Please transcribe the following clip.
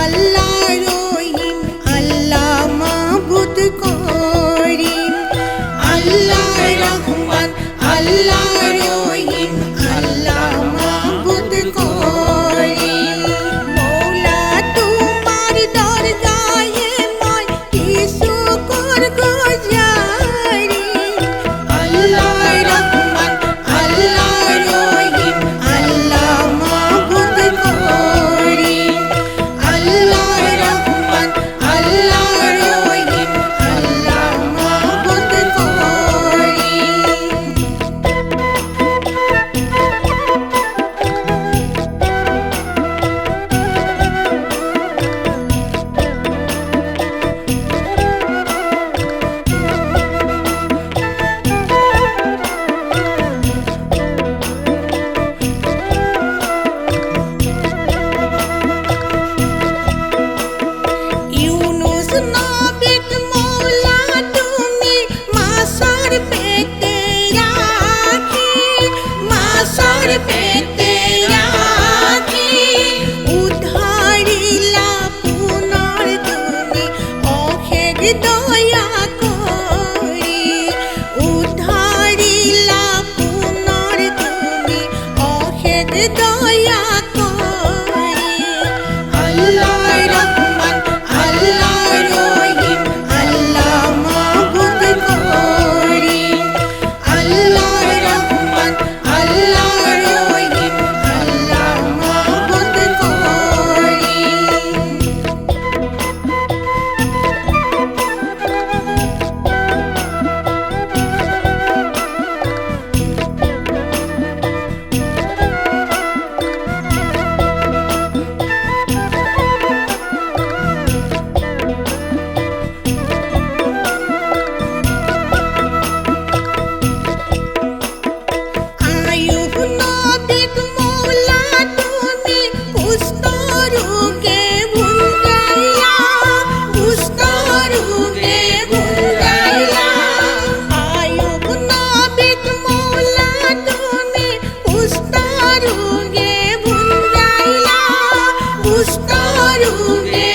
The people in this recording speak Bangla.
আল্লাহ রহিম আল্লাহ মাবুদ করিম আল্লাহ রহমান আল্লাহ রহিম আল্লাহ মাবুদ করিম মৌলা তোমার দরগাহে মই কি শুকর গুজারি আল্লাহ রহমান আল্লাহ রহিম আল্লাহ মাবুদ করিম আল্লাহ রহমান আল্লাহ রহিম আল্লাহ মাবুদ করিম ইউনুস নবীর মৌলা তুমি মাছর পেটে রাখি মাছর পেটে রাখি উদ্ধারিলা পুনর তুমি অখের দয়া করি উদ্ধারিলা পুনর তুমি অখের দয়া করি আল্লাহ রহমান আল্লাহ রহিম আল্লাহ মাবুদ করিম আল্লাহ রহমান আল্লাহ রহিম আল্লাহ মাবুদ করিম আয়ুব নবীর মৌলা তুমি কুষ্ঠ রোগে ভুলাইলা কুষ্ঠ রোগে ভুলাইলা আয়ুব নবীর মৌলা তুমি কুষ্ঠ রোগে ভুলাইলা কুষ্ঠ রোগে